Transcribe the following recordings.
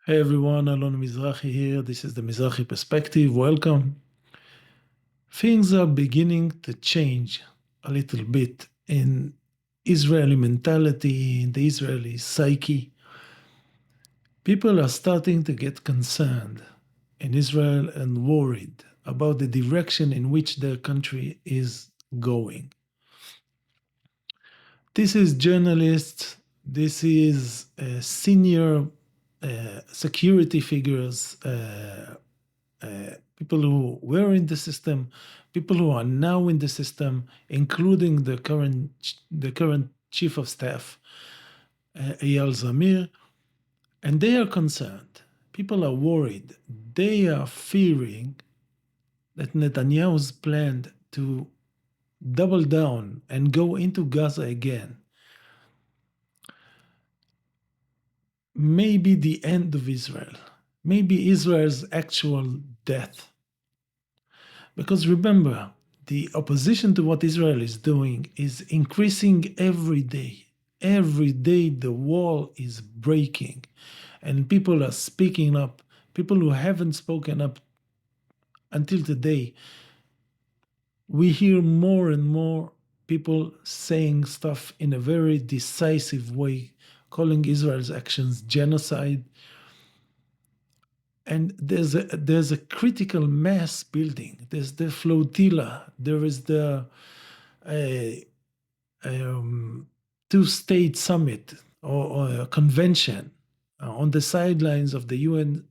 Hey everyone, Alon Mizrahi here. This is the Mizrahi Perspective. Welcome. Things are beginning to change a little bit in Israeli mentality, in the Israeli psyche. People are starting to get concerned in Israel and worried about the direction in which their country is going. This is journalists, this is senior security figures, people who were in the system, people who are now in the system, including the current chief of staff, Eyal Zamir, and they are concerned. People are worried. They are fearing that Netanyahu's plan to double down and go into Gaza again may be the end of Israel, maybe Israel's actual death. Because remember, the opposition to what Israel is doing is increasing every day. Every day the wall is breaking and people are speaking up. People who haven't spoken up until today, we hear more and more people saying stuff in a very decisive way, calling Israel's actions genocide. And there's a critical mass building. There's the flotilla. There is the a, two-state summit or a convention on the sidelines of the UN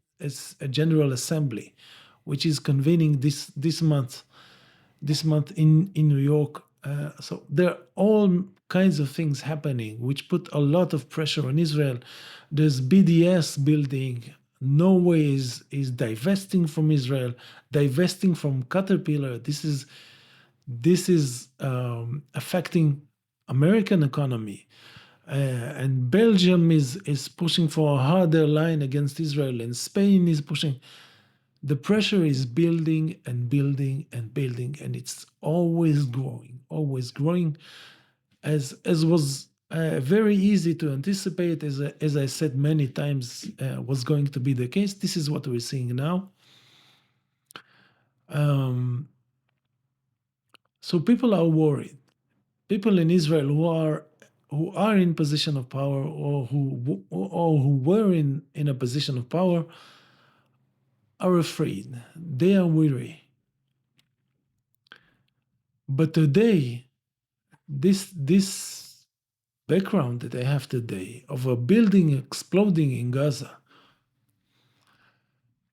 General Assembly, which is convening this month in New York. So there are all kinds of things happening, which put a lot of pressure on Israel. There's BDS building. Norway is divesting from Israel, divesting from Caterpillar. This is affecting American economy. And Belgium is pushing for a harder line against Israel, and Spain is pushing. The pressure is building and building and building, and it's always growing, as was very easy to anticipate, as I said many times, was going to be the case. This is what we're seeing now. Um, so people are worried. People in Israel who are in position of power or who were in a position of power are afraid. They are weary. But today, this background that I have today of a building exploding in Gaza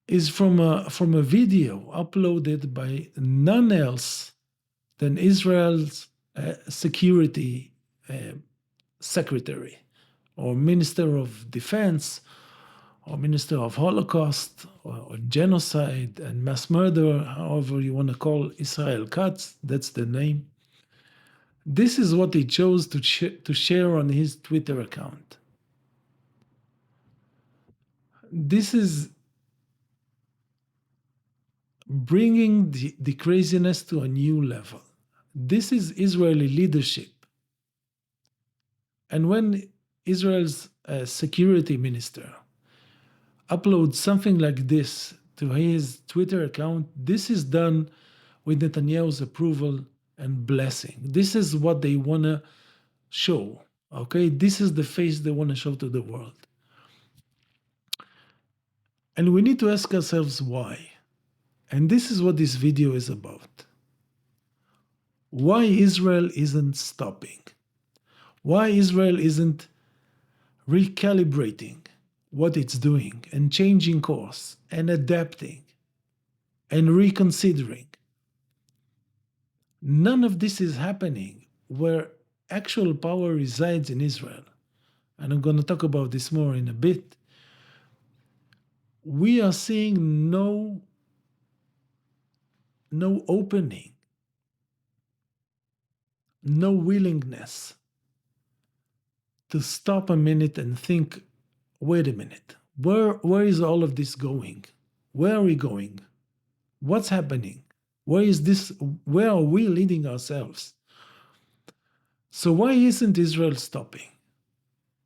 is from a video uploaded by none else than Israel's security uh, secretary or minister of defense or minister of Holocaust or genocide and mass murder, however you want to call Israel Katz, that's the name. This is what he chose to share on his Twitter account. This is bringing the craziness to a new level. This is Israeli leadership. And when Israel's security minister uploads something like this to his Twitter account, this is done with Netanyahu's approval and blessing. This is what they want to show. Okay, this is the face they want to show to the world. And we need to ask ourselves why. And this is what this video is about. Why Israel isn't stopping. Why Israel isn't recalibrating what it's doing and changing course and adapting and reconsidering. None of this is happening where actual power resides in Israel. And I'm going to talk about this more in a bit. We are seeing no opening, no willingness to stop a minute and think, wait a minute, where is all of this going? Where are we going? What's happening? Where are we leading ourselves? So why isn't Israel stopping?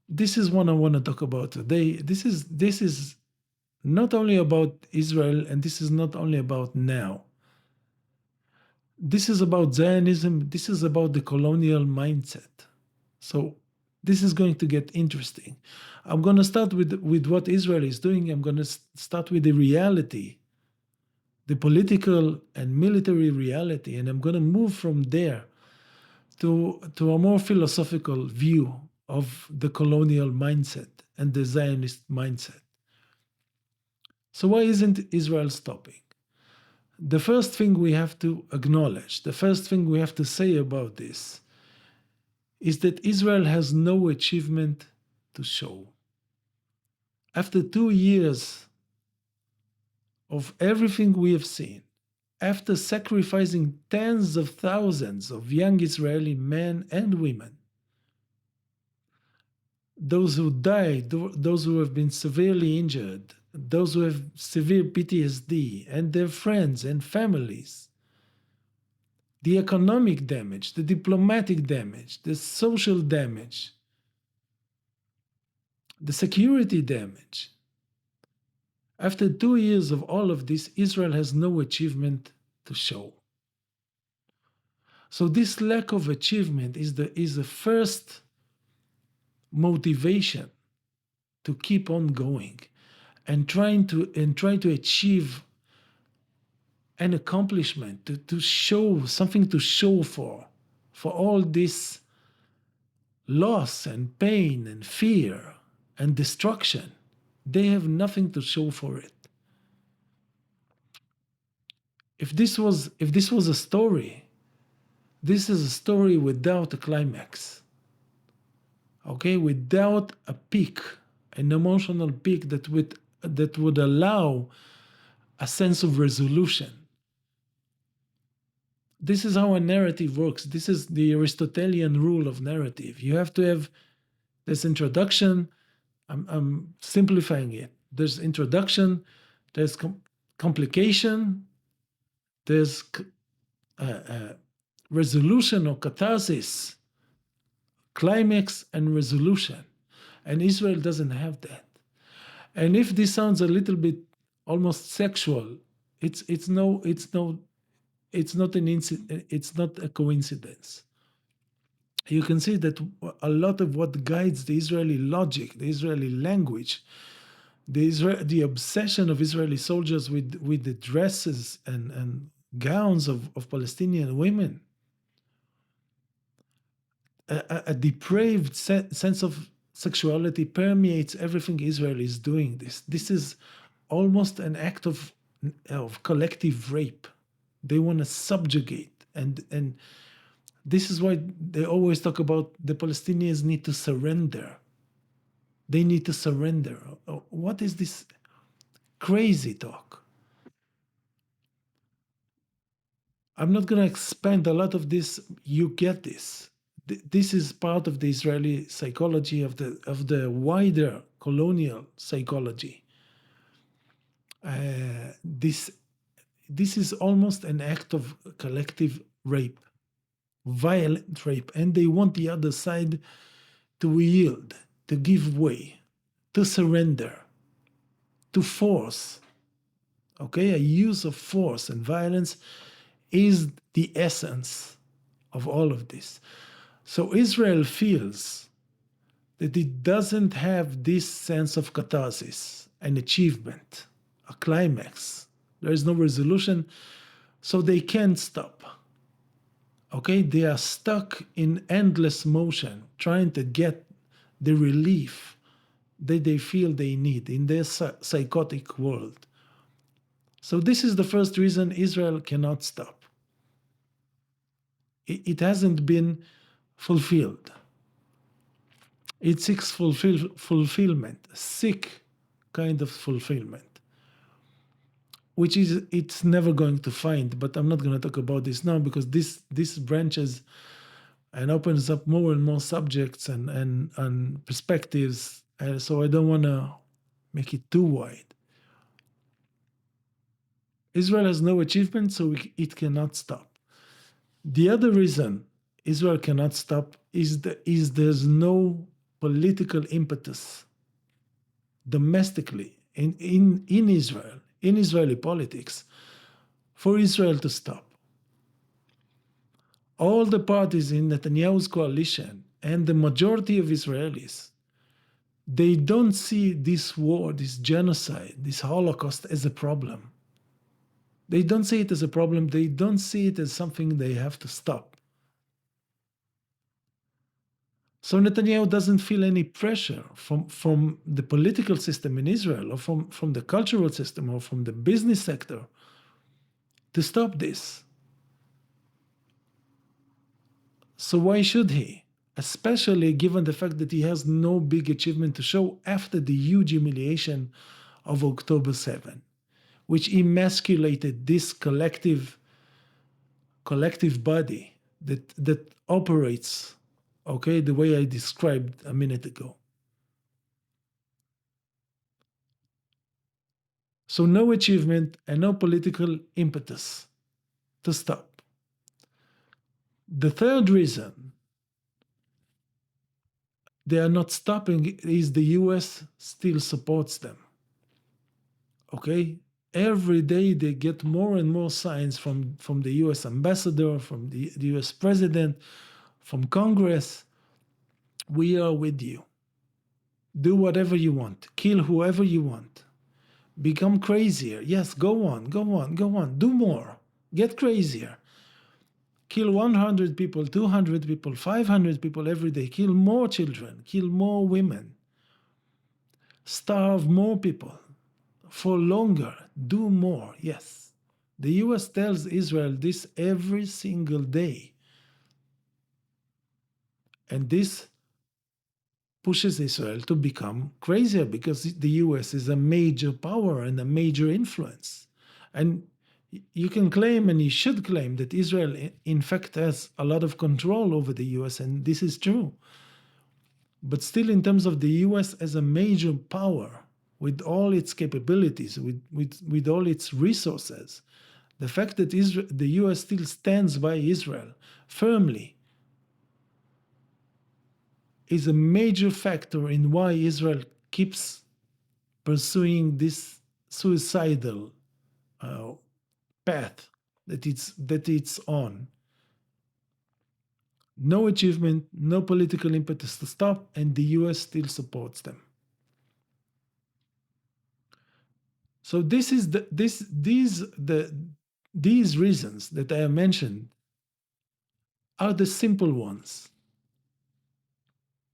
This is what I want to talk about today. This is not only about Israel, and this is not only about now. This is about Zionism. This is about the colonial mindset. So this is going to get interesting. I'm going to start with what Israel is doing. I'm going to start with the reality, the political and military reality, and I'm going to move from there to a more philosophical view of the colonial mindset and the Zionist mindset. So why isn't Israel stopping? The first thing we have to acknowledge, the first thing we have to say about this is that Israel has no achievement to show. After 2 years of everything we have seen, after sacrificing tens of thousands of young Israeli men and women, those who died, those who have been severely injured, those who have severe PTSD, and their friends and families, the economic damage, the diplomatic damage, the social damage, the security damage. After 2 years of all of this, Israel has no achievement to show. So this lack of achievement is the first motivation to keep on going and try to achieve an accomplishment, to show something to show for all this loss and pain and fear and destruction. They have nothing to show for it. If this was a story, this is a story without a climax. Okay, without a peak, an emotional peak that would allow a sense of resolution. This is how a narrative works. This is the Aristotelian rule of narrative. You have to have this introduction. I'm simplifying it. There's introduction, there's complication, there's resolution or catharsis, climax and resolution. And Israel doesn't have that. And if this sounds a little bit almost sexual, it's not a coincidence. You can see that a lot of what guides the Israeli logic, the Israeli language, the obsession of Israeli soldiers with the dresses and gowns of Palestinian women, a depraved sense of sexuality permeates everything Israel is doing. This is almost an act of collective rape. They want to subjugate, and this is why they always talk about the Palestinians need to surrender. They need to surrender. What is this crazy talk? I'm not going to expand a lot of this. You get this. This is part of the Israeli psychology, of the wider colonial psychology. This is almost an act of collective rape, violent rape, and they want the other side to yield, to give way, to surrender, to force. Okay, a use of force and violence is the essence of all of this. So Israel feels that it doesn't have this sense of catharsis, an achievement, a climax. There is no resolution, so they can't stop. Okay, they are stuck in endless motion, trying to get the relief that they feel they need in their psychotic world. So this is the first reason Israel cannot stop. It hasn't been fulfilled. It seeks fulfillment, sick kind of fulfillment, which is it's never going to find. But I'm not going to talk about this now because this branches and opens up more and more subjects and perspectives. So I don't want to make it too wide. Israel has no achievement, so it cannot stop. The other reason Israel cannot stop is there's no political impetus domestically in Israel, in Israeli politics, for Israel to stop. All the parties in Netanyahu's coalition and the majority of Israelis, they don't see this war, this genocide, this Holocaust as a problem. They don't see it as a problem. They don't see it as something they have to stop. So Netanyahu doesn't feel any pressure from the political system in Israel or from the cultural system or from the business sector to stop this. So why should he? Especially given the fact that he has no big achievement to show after the huge humiliation of October 7, which emasculated this collective body that operates, okay, the way I described a minute ago. So no achievement and no political impetus to stop. The third reason they are not stopping is the US still supports them. Okay? Every day they get more and more signs from the US ambassador, from the US president, from Congress. We are with you. Do whatever you want. Kill whoever you want. Become crazier. Yes, go on, go on, go on. Do more. Get crazier. Kill 100 people, 200 people, 500 people every day. Kill more children. Kill more women. Starve more people for longer. Do more. Yes. The US tells Israel this every single day. And this pushes Israel to become crazier because the US is a major power and a major influence. And you can claim, and you should claim, that Israel, in fact, has a lot of control over the US, and this is true. But still, in terms of the US as a major power, with all its capabilities, with all its resources, the fact that the US still stands by Israel firmly is a major factor in why Israel keeps pursuing this suicidal path that it's on. No achievement, no political impetus to stop, and the US still supports them. So these reasons that I have mentioned are the simple ones.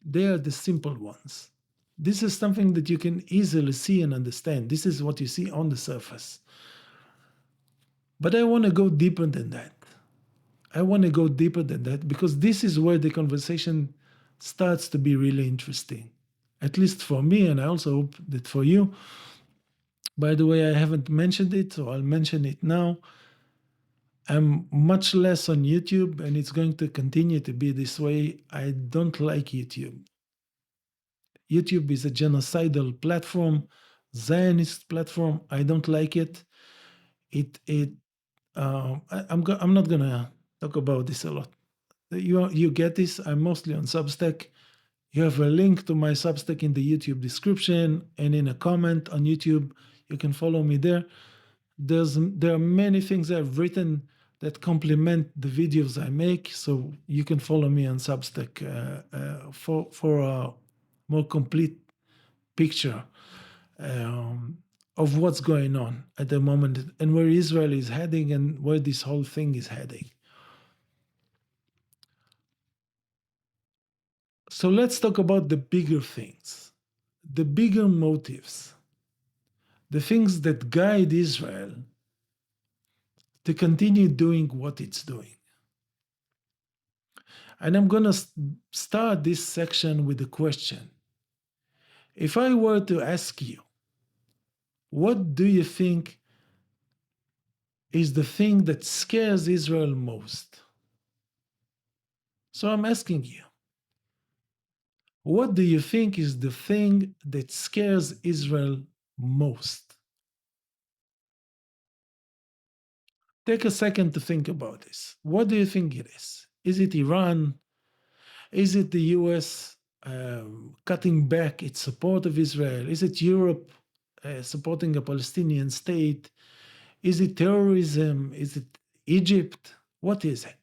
They are the simple ones. This is something that you can easily see and understand. This is what you see on the surface. But I want to go deeper than that. I want to go deeper than that because this is where the conversation starts to be really interesting, at least for me, and I also hope that for you. By the way, I haven't mentioned it, so I'll mention it now. I'm much less on YouTube, and it's going to continue to be this way. I don't like YouTube. YouTube is a genocidal platform, Zionist platform. I don't like it. I'm not gonna talk about this a lot. You get this. I'm mostly on Substack. You have a link to my Substack in the YouTube description and in a comment on YouTube. You can follow me there. There are many things I've written that complement the videos I make, so you can follow me on Substack for a more complete picture of what's going on at the moment and where Israel is heading and where this whole thing is heading. So let's talk about the bigger things, the bigger motives, the things that guide Israel to continue doing what it's doing. And I'm going to start this section with a question. If I were to ask you, what do you think is the thing that scares Israel most? So I'm asking you, what do you think is the thing that scares Israel most? Take a second to think about this. What do you think it is? Is it Iran? Is it the US cutting back its support of Israel? Is it Europe supporting a Palestinian state? Is it terrorism? Is it Egypt? What is it?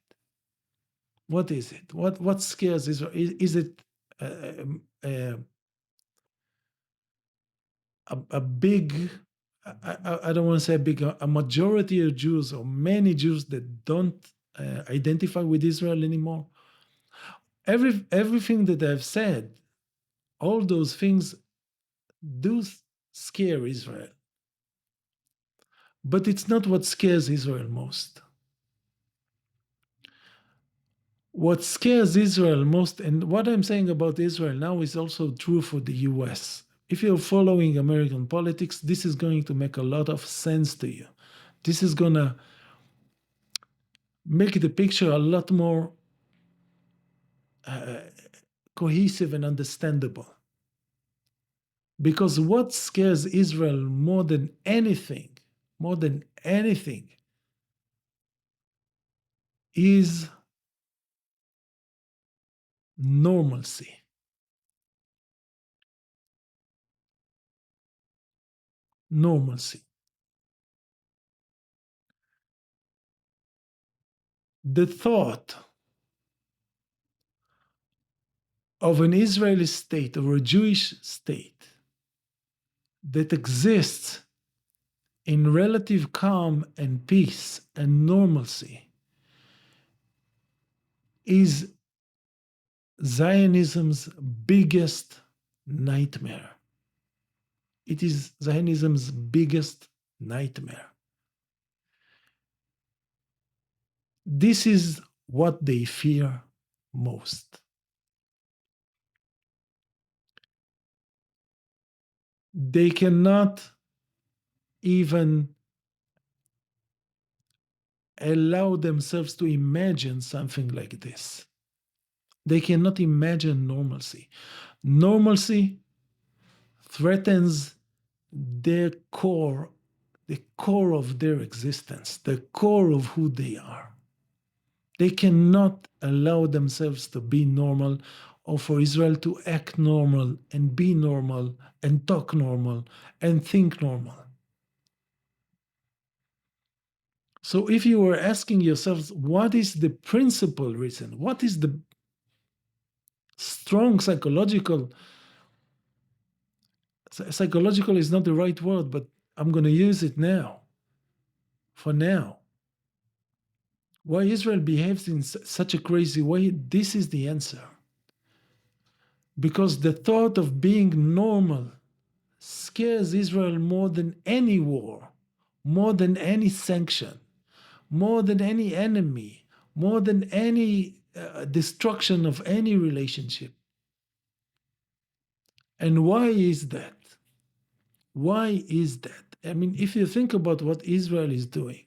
What is it? What scares Israel? Is it a, a big, I don't want to say a big, a majority of Jews or many Jews that don't identify with Israel anymore? Everything that I've said, all those things do scare Israel. But it's not what scares Israel most. What scares Israel most, and what I'm saying about Israel now is also true for the US. If you're following American politics, this is going to make a lot of sense to you. This is going to make the picture a lot more cohesive and understandable. Because what scares Israel more than anything, is normalcy. Normalcy. The thought of an Israeli state or a Jewish state that exists in relative calm and peace and normalcy is Zionism's biggest nightmare. It is Zionism's biggest nightmare. This is what they fear most. They cannot even allow themselves to imagine something like this. They cannot imagine normalcy. Normalcy threatens their core, the core of their existence, the core of who they are. They cannot allow themselves to be normal or for Israel to act normal and be normal and talk normal and think normal. So if you were asking yourselves, what is the principal reason? What is the strong psychological is not the right word, but I'm going to use it now, for now. Why Israel behaves in such a crazy way, this is the answer. Because the thought of being normal scares Israel more than any war, more than any sanction, more than any enemy, more than any destruction of any relationship. And why is that? Why is that? I mean, if you think about what Israel is doing,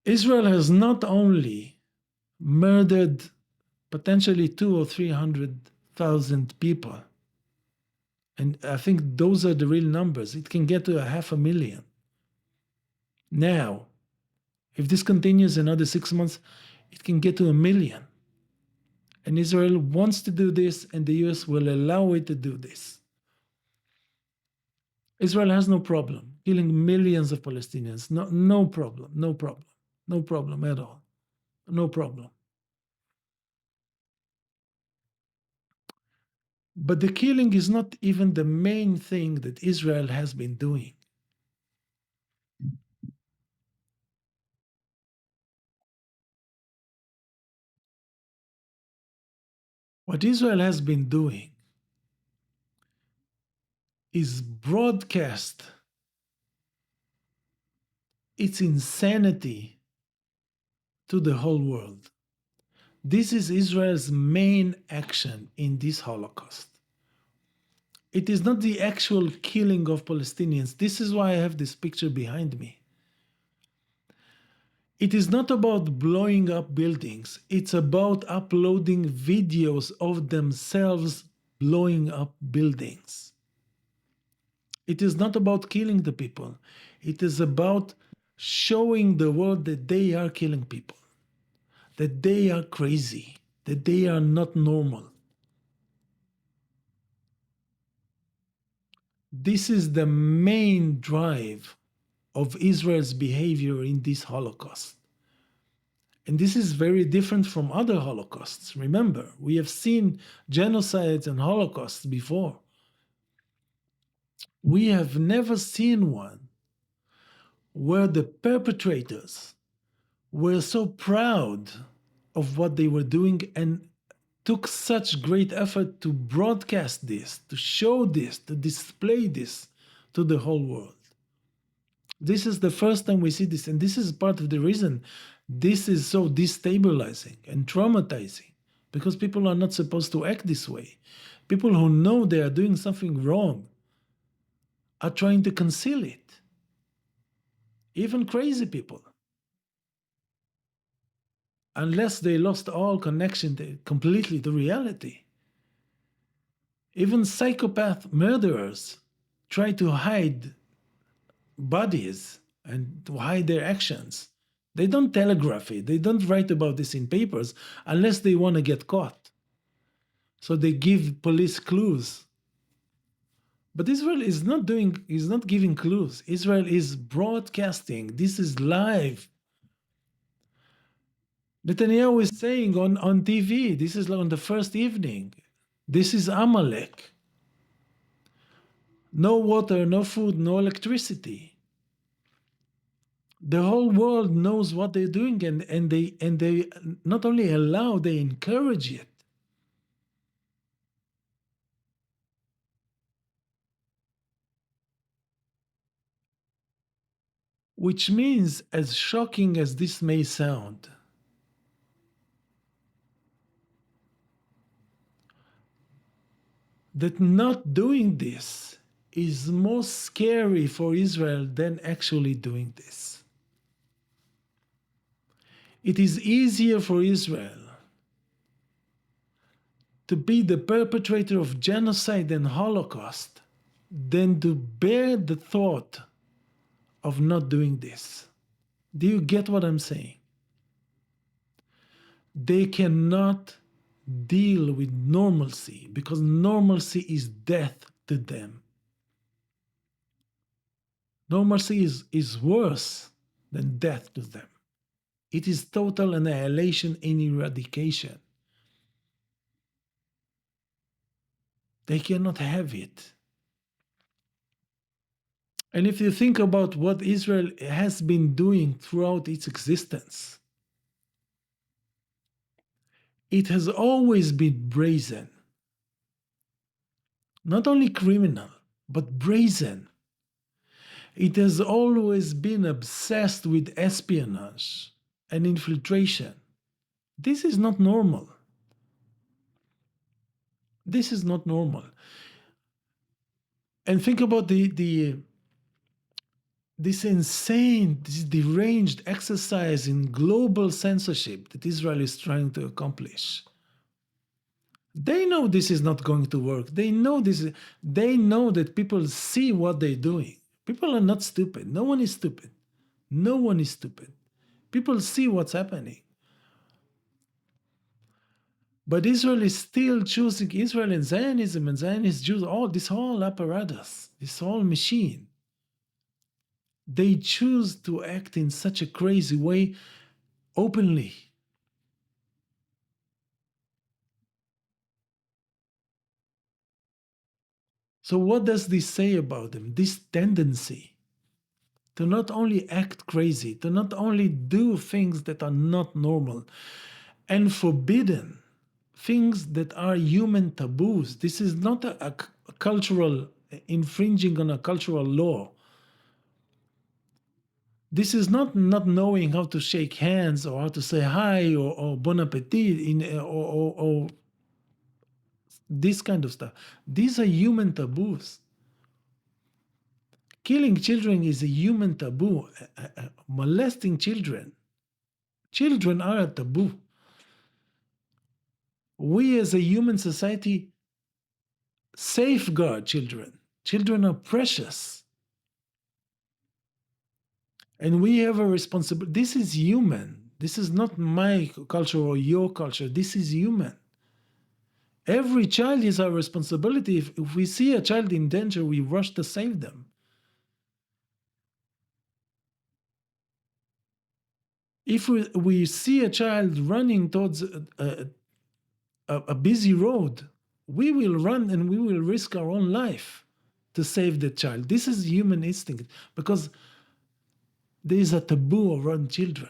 Israel has not only murdered potentially 200,000 or 300,000 people, and I think those are the real numbers. It can get to 500,000. Now, if this continues another 6 months, it can get to 1,000,000. And Israel wants to do this, and the US will allow it to do this. Israel has no problem killing millions of Palestinians. No problem, no problem, no problem at all. No problem. But the killing is not even the main thing that Israel has been doing. What Israel has been doing is broadcast its insanity to the whole world. This is Israel's main action in this Holocaust. It is not the actual killing of Palestinians. This is why I have this picture behind me. It is not about blowing up buildings. It's about uploading videos of themselves blowing up buildings. It is not about killing the people. It is about showing the world that they are killing people, that they are crazy, that they are not normal. This is the main drive of Israel's behavior in this Holocaust. And this is very different from other Holocausts. Remember, we have seen genocides and Holocausts before. We have never seen one where the perpetrators were so proud of what they were doing and took such great effort to broadcast this, to show this, to display this to the whole world. This is the first time we see this, and this is part of the reason this is so destabilizing and traumatizing, because people are not supposed to act this way. People who know they are doing something wrong are trying to conceal it. Even crazy people, unless they lost all connection completely to reality. Even psychopath murderers try to hide bodies and to hide their actions. They don't telegraph it. They don't write about this in papers unless they want to get caught. So they give police clues. But Israel is not giving clues. Israel is broadcasting. This is live. Netanyahu is saying on TV, this is on the first evening, this is Amalek. No water, no food, no electricity. The whole world knows what they're doing, and they not only allow, they encourage it. Which means, as shocking as this may sound, that not doing this is more scary for Israel than actually doing this. It is easier for Israel to be the perpetrator of genocide and Holocaust than to bear the thought of not doing this. Do you get what I'm saying? They cannot deal with normalcy because normalcy is death to them. Normalcy is worse than death to them. It is total annihilation and eradication. They cannot have it. And if you think about what Israel has been doing throughout its existence, it has always been brazen. Not only criminal, but brazen. It has always been obsessed with espionage and infiltration. This is not normal. This is not normal. And think about this insane, this deranged exercise in global censorship that Israel is trying to accomplish. They know this is not going to work. They know this. They know that people see what they're doing. People are not stupid. No one is stupid. No one is stupid. People see what's happening. But Israel is still choosing, Israel and Zionist Jews, all this whole apparatus, this whole machine. They choose to act in such a crazy way openly. So, what does this say about them? This tendency to not only act crazy, to not only do things that are not normal and forbidden, things that are human taboos. This is not a cultural infringing on a cultural law. This is not knowing how to shake hands or how to say hi or bon appetit or this kind of stuff. These are human taboos. Killing children is a human taboo. Molesting children are a taboo. We as a human society safeguard children. Children are precious. And we have a responsibility. This is human. This is not my culture or your culture. This is human. Every child is our responsibility. If we see a child in danger, we rush to save them. If we see a child running towards a busy road, we will run and we will risk our own life to save the child. This is human instinct because there is a taboo around children,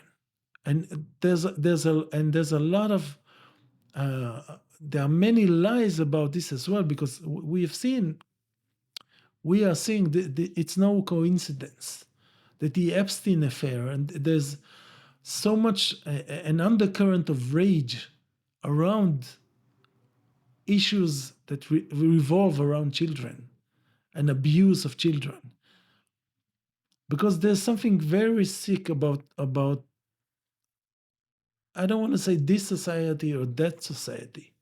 and there's a lot of there are many lies about this as well because we are seeing it's no coincidence that the Epstein affair, and there's so much an undercurrent of rage around issues that revolve around children and abuse of children, because there's something very sick about I don't want to say this society or that society,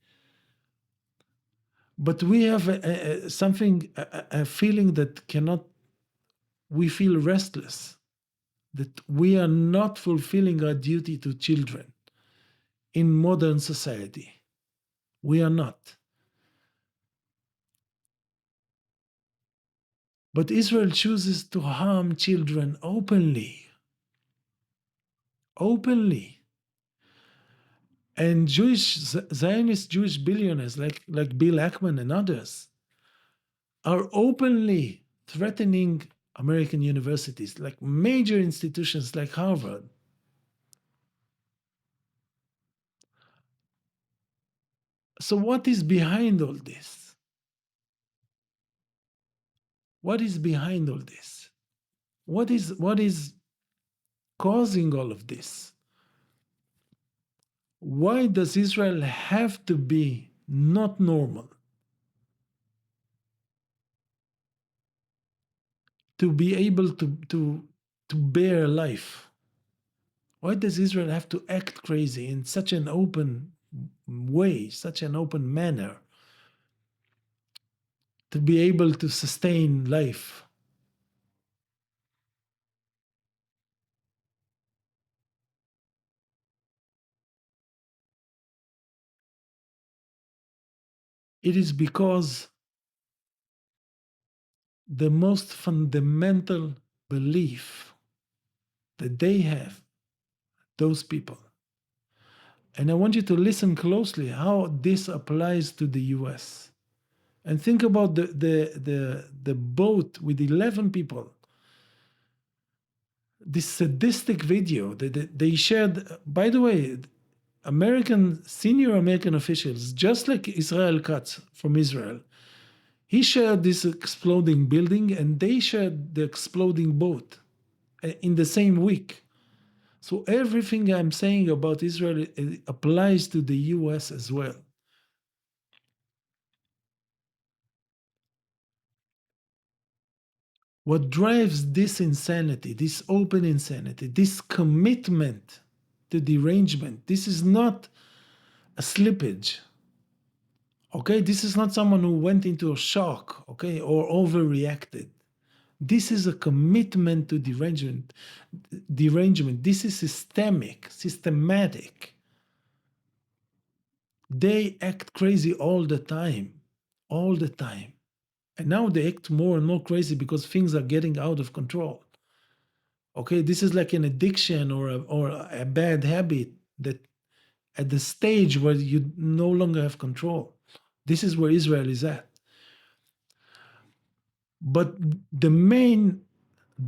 but we have a feeling that cannot, we feel restless, that we are not fulfilling our duty to children in modern society. We are not. But Israel chooses to harm children openly. Openly. And Zionist Jewish billionaires like Bill Ackman and others are openly threatening American universities, like major institutions like Harvard. So, what is behind all this? What is behind all this? What is causing all of this? Why does Israel have to be not normal to be able to bear life? Why does Israel have to act crazy in such an open way, such an open manner, to be able to sustain life? It is because the most fundamental belief that they have, those people, and I want you to listen closely how this applies to the US. And think about the boat with 11 people. This sadistic video that they shared, by the way, senior American officials, just like Israel Katz from Israel, he shared this exploding building and they shared the exploding boat in the same week. So everything I'm saying about Israel applies to the US as well. What drives this insanity, this open insanity, this commitment to derangement, this is not a slippage. Okay, this is not someone who went into a shock, okay, or overreacted. This is a commitment to derangement. Derangement. This is systematic. They act crazy all the time. And now they act more and more crazy because things are getting out of control. Okay, this is like an addiction or a bad habit that at the stage where you no longer have control. This is where Israel is at. But the main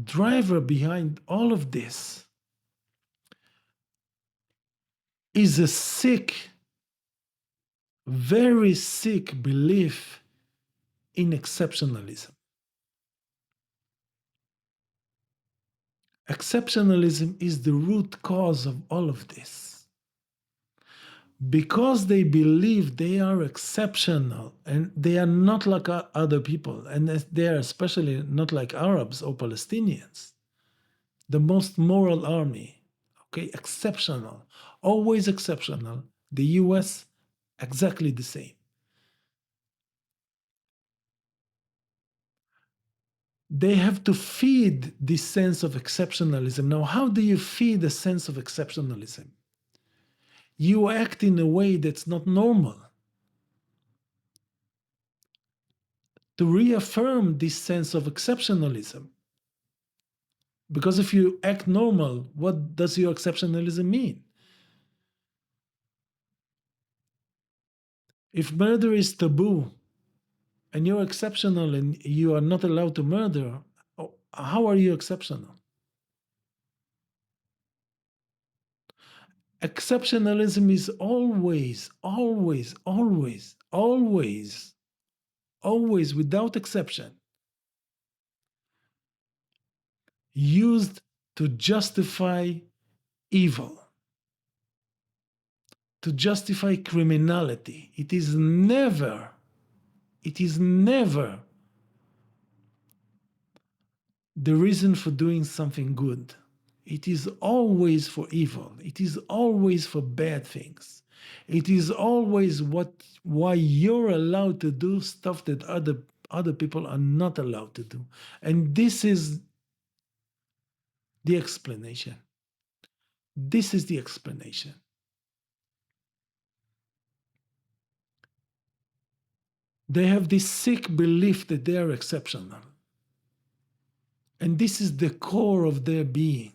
driver behind all of this is a sick, very sick belief in exceptionalism. Exceptionalism is the root cause of all of this. Because they believe they are exceptional and they are not like other people, and they are especially not like Arabs or Palestinians, the most moral army, okay, exceptional, always exceptional. The US, exactly the same. They have to feed this sense of exceptionalism. Now, how do you feed a sense of exceptionalism? You act in a way that's not normal. to reaffirm this sense of exceptionalism. Because if you act normal, what does your exceptionalism mean? If murder is taboo and you're exceptional and you are not allowed to murder, how are you exceptional? Exceptionalism is always, always, always, always, always, without exception, used to justify evil, to justify criminality. It is never the reason for doing something good. It is always for evil. It is always for bad things. It is always why you're allowed to do stuff that other people are not allowed to do. And this is the explanation. This is the explanation. They have this sick belief that they are exceptional. And this is the core of their being.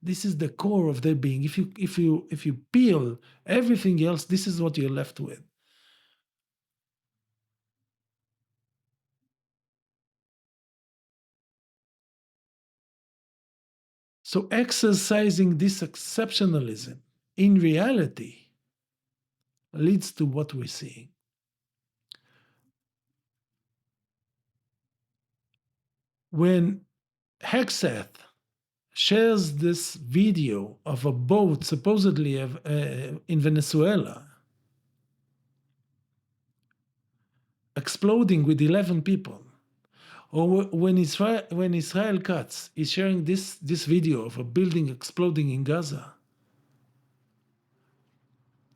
This is the core of their being. If you peel everything else, this is what you're left with. So exercising this exceptionalism in reality leads to what we're seeing. When Hexeth shares this video of a boat supposedly in Venezuela exploding with 11 people, or when Israel Katz is sharing this video of a building exploding in Gaza,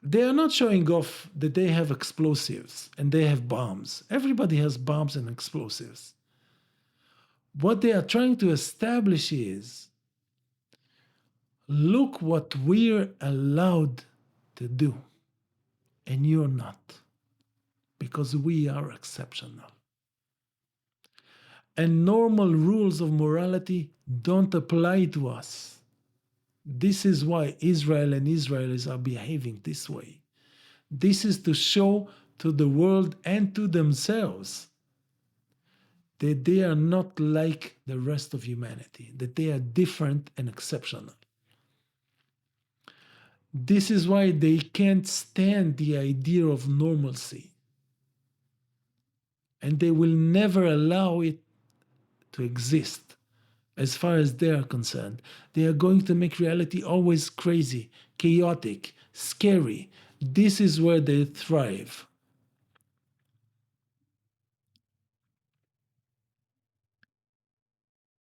they are not showing off that they have explosives and they have bombs. Everybody has bombs and explosives. What they are trying to establish is, look what we're allowed to do, and you're not, because we are exceptional. And normal rules of morality don't apply to us. This is why Israel and Israelis are behaving this way. This is to show to the world and to themselves that they are not like the rest of humanity, that they are different and exceptional. This is why they can't stand the idea of normalcy. And they will never allow it to exist as far as they are concerned. They are going to make reality always crazy, chaotic, scary. This is where they thrive.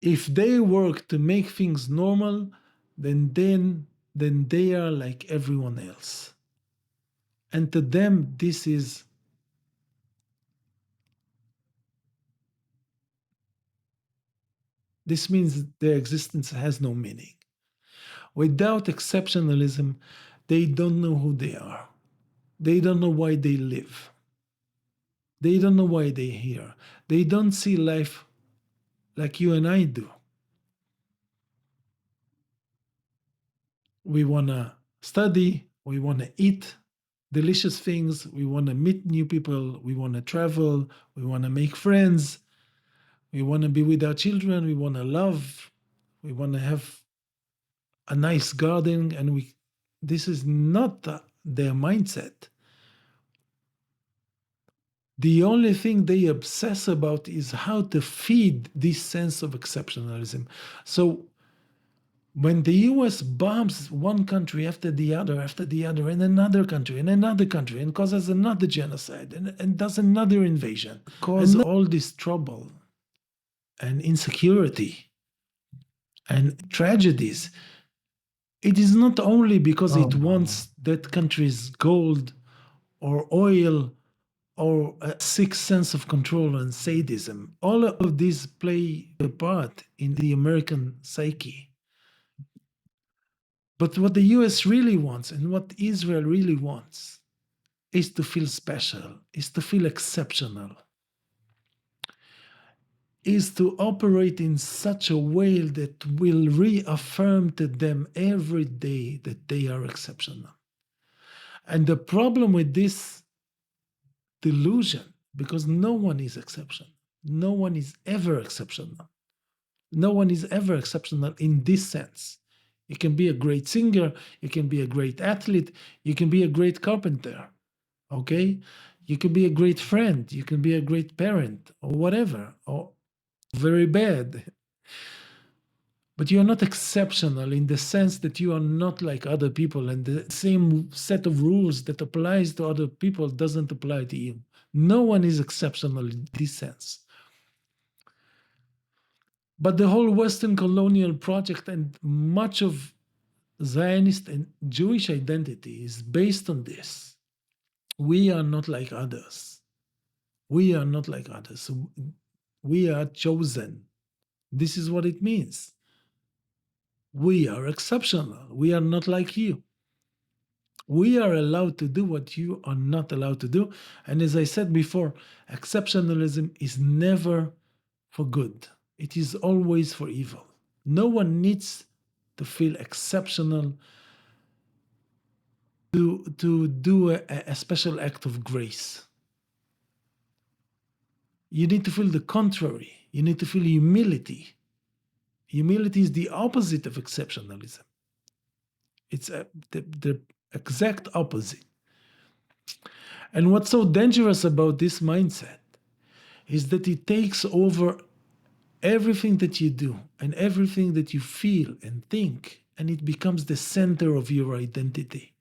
If they work to make things normal, then they are like everyone else. And to them, this means their existence has no meaning. Without exceptionalism, they don't know who they are. They don't know why they live. They don't know why they're here. They don't see life like you and I do. We want to study, we want to eat delicious things, we want to meet new people, we want to travel, we want to make friends, we want to be with our children, we want to love, we want to have a nice garden, and this is not their mindset. The only thing they obsess about is how to feed this sense of exceptionalism. So when the US bombs one country after the other, and another country, and causes another genocide, and does another invasion, cause all this trouble and insecurity and tragedies, it is not only because it wants that country's gold or oil or a sick sense of control and sadism. All of these play a part in the American psyche. But what the US really wants and what Israel really wants is to feel special, is to feel exceptional. is to operate in such a way that will reaffirm to them every day that they are exceptional. And the problem with this delusion, because no one is exceptional, no one is ever exceptional. No one is ever exceptional in this sense. You can be a great singer, you can be a great athlete, you can be a great carpenter, okay? You can be a great friend, you can be a great parent, or whatever, or very bad. But you are not exceptional in the sense that you are not like other people, and the same set of rules that applies to other people doesn't apply to you. No one is exceptional in this sense. But the whole Western colonial project and much of Zionist and Jewish identity is based on this. We are not like others. We are not like others. We are chosen. This is what it means. We are exceptional. We are not like you. We are allowed to do what you are not allowed to do. And as I said before, exceptionalism is never for good, it is always for evil. No one needs to feel exceptional to do a special act of grace. You need to feel the contrary. You need to feel humility. Humility is the opposite of exceptionalism. It's the exact opposite. And what's so dangerous about this mindset is that it takes over everything that you do and everything that you feel and think, and it becomes the center of your identity.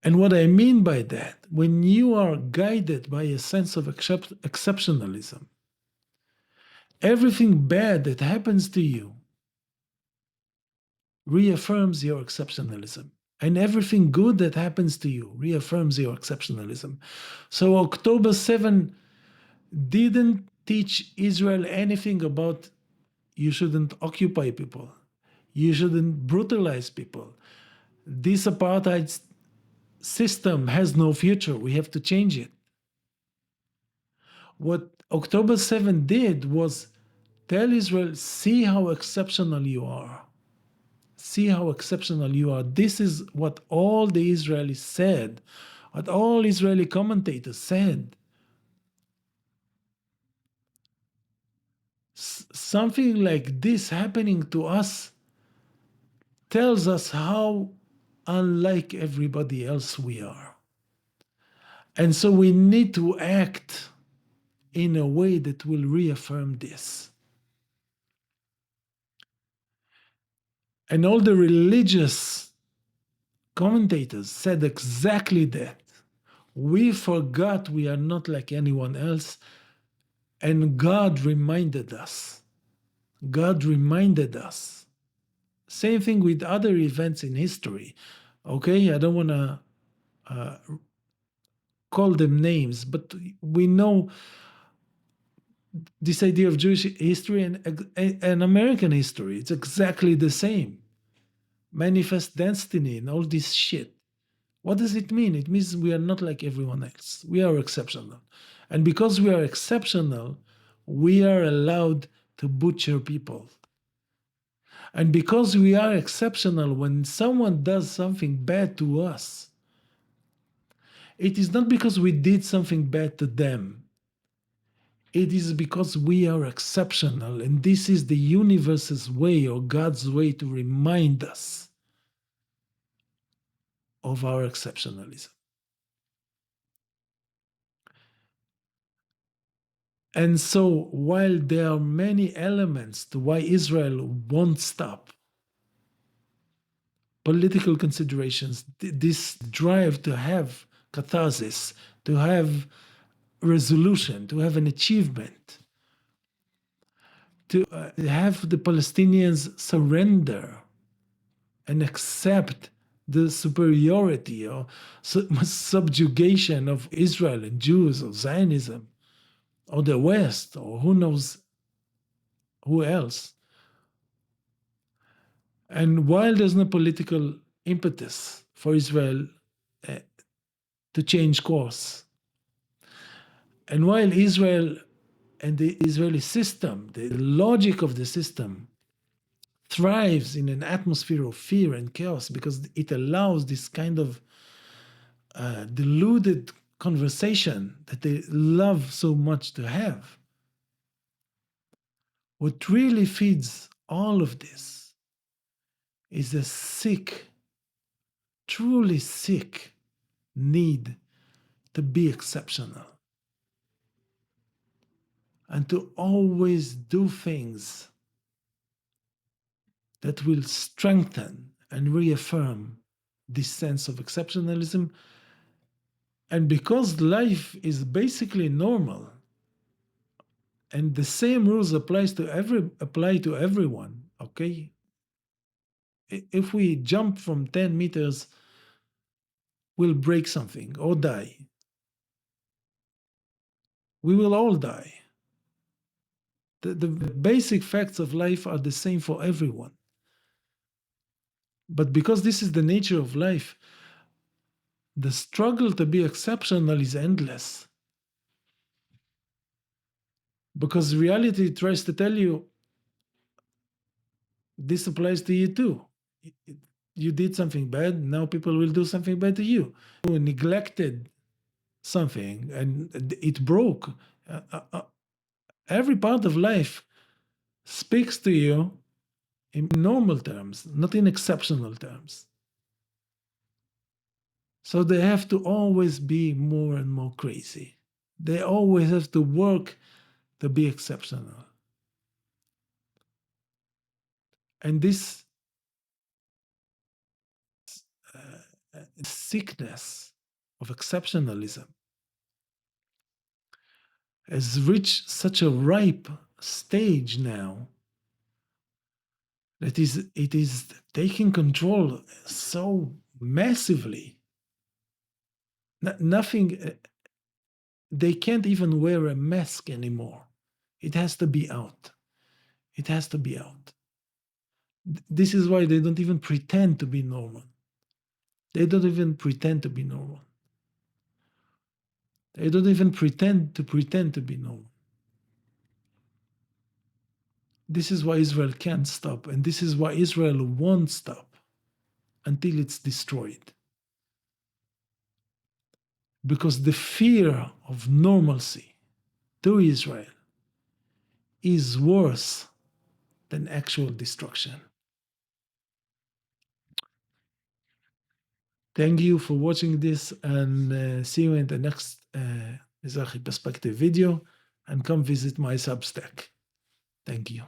And what I mean by that, when you are guided by a sense of exceptionalism, everything bad that happens to you reaffirms your exceptionalism. And everything good that happens to you reaffirms your exceptionalism. So October 7 didn't teach Israel anything about you shouldn't occupy people, you shouldn't brutalize people. This apartheid system has no future. We have to change it. What October 7 did was tell Israel, see how exceptional you are. See how exceptional you are. This is what all the Israelis said, what all Israeli commentators said. Something like this happening to us tells us how unlike everybody else we are. And so we need to act in a way that will reaffirm this. And all the religious commentators said exactly that. We forgot we are not like anyone else, and God reminded us. God reminded us. Same thing with other events in history. Okay, I don't want to call them names, but we know this idea of Jewish history and American history. It's exactly the same. Manifest destiny and all this shit. What does it mean? It means we are not like everyone else. We are exceptional. And because we are exceptional, we are allowed to butcher people. And because we are exceptional, when someone does something bad to us, it is not because we did something bad to them. It is because we are exceptional. And this is the universe's way or God's way to remind us of our exceptionalism. And so, while there are many elements to why Israel won't stop, political considerations, this drive to have catharsis, to have resolution, to have an achievement, to have the Palestinians surrender and accept the superiority or subjugation of Israel and Jews or Zionism or the West or who knows who else. And while there's no political impetus for Israel to change course, And while Israel and the Israeli system, the logic of the system, thrives in an atmosphere of fear and chaos because it allows this kind of deluded conversation that they love so much to have. What really feeds all of this is a sick, truly sick need to be exceptional and to always do things that will strengthen and reaffirm this sense of exceptionalism. And because life is basically normal and the same rules apply to everyone, okay? If we jump from 10 meters, we'll break something or die. We will all die. The basic facts of life are the same for everyone. But because this is the nature of life, the struggle to be exceptional is endless. Because reality tries to tell you this applies to you too. You did something bad, now people will do something bad to you. You neglected something and it broke. Every part of life speaks to you in normal terms, not in exceptional terms. So they have to always be more and more crazy. They always have to work to be exceptional. And this sickness of exceptionalism has reached such a ripe stage now that it is taking control so massively. Nothing, they can't even wear a mask anymore. It has to be out. It has to be out. This is why they don't even pretend to be normal. They don't even pretend to be normal. They don't even pretend to be normal. This is why Israel can't stop, and this is why Israel won't stop until it's destroyed. Because the fear of normalcy to Israel is worse than actual destruction. Thank you for watching this, and see you in the next Mizrahi Perspective video, and come visit my Substack. Thank you.